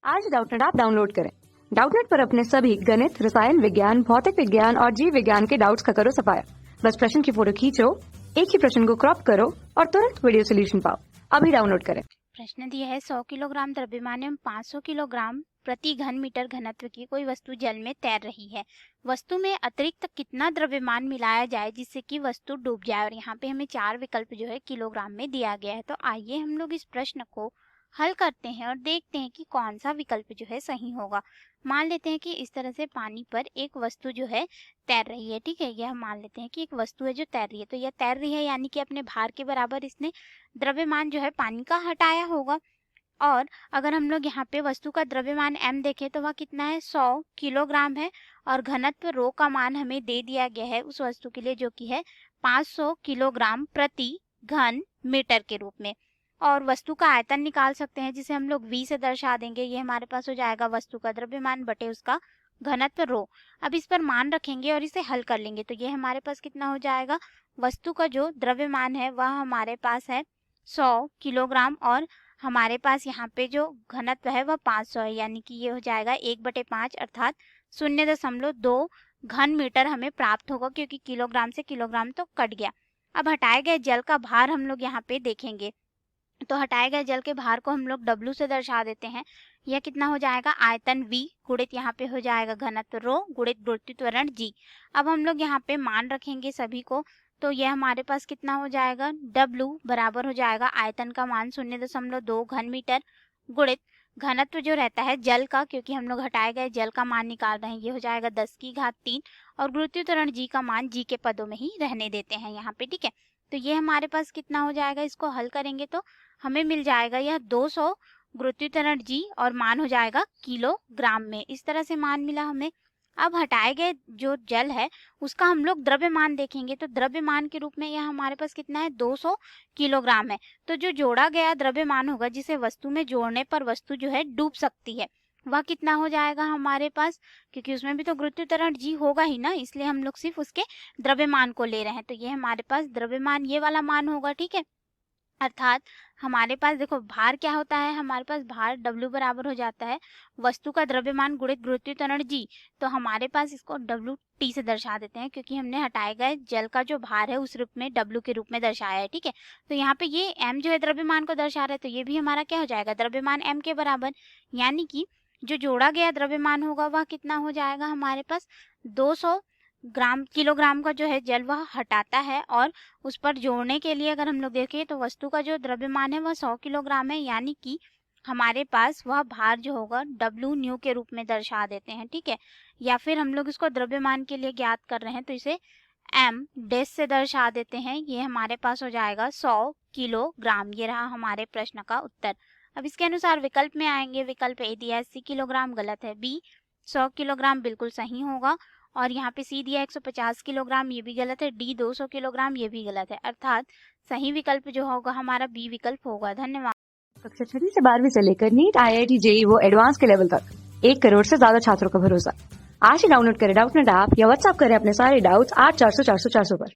आज Doubtnut app download करें। Doubtnut पर अपने सभी गणित, रसायन विज्ञान, भौतिक विज्ञान और जीव विज्ञान के डाउट्स का करो सफाया। बस प्रश्न की फोटो खींचो, एक ही प्रश्न को क्रॉप करो और तुरंत वीडियो सोल्यूशन पाओ। अभी डाउनलोड करें। प्रश्न दिया है 100 किलोग्राम द्रव्यमान एवं 500 किलोग्राम प्रति घन मीटर घनत्व की कोई वस्तु जल में तैर रही है। वस्तु में अतिरिक्त कितना द्रव्यमान मिलाया जाए जिससे कि वस्तु डूब जाए। और यहाँ पे हमें 4 विकल्प जो है किलोग्राम में दिया गया है। तो आइए हम लोग इस प्रश्न को हल करते हैं और देखते हैं कि कौन सा विकल्प जो है सही होगा। मान लेते हैं कि इस तरह से पानी पर एक वस्तु जो है तैर रही है। ठीक है, यह मान लेते हैं कि एक वस्तु है जो तैर रही है। तो यह तैर रही है यानी कि अपने भार के बराबर इसने द्रव्यमान जो है पानी का हटाया होगा। और अगर हम लोग यहाँ पे वस्तु का द्रव्यमान m देखें तो वह कितना है, 100 किलोग्राम है। और घनत्व रो का मान हमें दे दिया गया है उस वस्तु के लिए जो कि है 500 किलोग्राम प्रति घन मीटर के रूप में। और वस्तु का आयतन निकाल सकते हैं जिसे हम लोग v से दर्शा देंगे। ये हमारे पास हो जाएगा वस्तु का द्रव्यमान बटे उसका घनत्व रो। अब इस पर मान रखेंगे और इसे हल कर लेंगे तो ये हमारे पास कितना हो जाएगा, वस्तु का जो द्रव्यमान है वह हमारे पास है 100 किलोग्राम और हमारे पास यहाँ पे जो घनत्व है वह 500 है, यानी कि ये हो जाएगा 1/5 अर्थात 0.2 घन मीटर हमें प्राप्त होगा, क्योंकि किलोग्राम से किलोग्राम तो कट गया। अब हटाए गए जल का भार हम लोग यहाँ पे देखेंगे तो हटाए गए जल के भार को हम लोग W से दर्शा देते हैं। यह कितना हो जाएगा, आयतन V गुणित यहाँ पे हो जाएगा घनत्व रो गुणित गुरुत्व त्वरण G। अब हम लोग यहाँ पे मान रखेंगे सभी को तो यह हमारे पास कितना हो जाएगा, W बराबर हो जाएगा आयतन का मान 0.2 घन मीटर गुणित घनत्व जो रहता है जल का, क्योंकि हम लोग हटाए गए जल का मान निकाल रहे हैं, ये हो जाएगा 10⁻³ और गुरुत्व त्वरण G का मान G के पदों में ही रहने देते हैं यहाँ पे। ठीक है, तो ये हमारे पास कितना हो जाएगा, इसको हल करेंगे तो हमें मिल जाएगा यह 200 गुरुत्व त्वरण G और मान हो जाएगा किलोग्राम में। इस तरह से मान मिला हमें। अब हटाए गए जो जल है उसका हम लोग द्रव्यमान देखेंगे तो द्रव्यमान के रूप में यह हमारे पास कितना है, 200 किलोग्राम है। तो जो जोड़ा गया द्रव्यमान होगा जिसे वस्तु में जोड़ने पर वस्तु जो है डूब सकती है वह कितना हो जाएगा हमारे पास, क्योंकि उसमें भी तो गुरुत्व त्वरण G होगा ही ना, इसलिए हम लोग सिर्फ उसके द्रव्यमान को ले रहे हैं। तो ये हमारे पास द्रव्यमान ये वाला मान होगा। ठीक है, अर्थात हमारे पास देखो भार क्या होता है, हमारे पास भार W बराबर हो जाता है वस्तु का द्रव्यमान गुणित गुरुत्व त्वरण G। तो हमारे पास इसको WT से दर्शा देते हैं क्योंकि हमने हटाए गए जल का जो भार है उस रूप में W के रूप में दर्शाया है। ठीक है, तो यहाँ पे ये M जो है द्रव्यमान को दर्शा रहा है तो ये भी हमारा क्या हो जाएगा, द्रव्यमान M के बराबर, यानी कि जो जोड़ा गया द्रव्यमान होगा वह कितना हो जाएगा हमारे पास 200 किलोग्राम का जो है जल वह हटाता है। और उस पर जोड़ने के लिए अगर हम लोग देखें तो वस्तु का जो द्रव्यमान है वह 100 किलोग्राम है, यानी कि हमारे पास वह भार जो होगा W न्यू के रूप में दर्शा देते हैं। ठीक है, या फिर हम लोग इसको द्रव्यमान के लिए ज्ञात कर रहे हैं तो इसे M डेस से दर्शा देते हैं। ये हमारे पास हो जाएगा 100 किलोग्राम। ये रहा हमारे प्रश्न का उत्तर। अब इसके अनुसार विकल्प में आएंगे। विकल्प A दिया है 80 किलोग्राम, गलत है। B 100 किलोग्राम बिल्कुल सही होगा। और यहाँ पे C दिया 150 किलोग्राम, ये भी गलत है। D 200 किलोग्राम, ये भी गलत है। अर्थात सही विकल्प जो होगा हमारा B विकल्प होगा। धन्यवाद। कक्षा 6 से 12वीं से लेकर नीट, IIT, JEE वो एडवांस के लेवल तक 1 करोड़ से ज्यादा छात्रों का भरोसा। आज ही डाउनलोड करें डाउटनेट ऐप या व्हाट्सएप करें अपने सारे डाउट्स 8400 400 400 पर।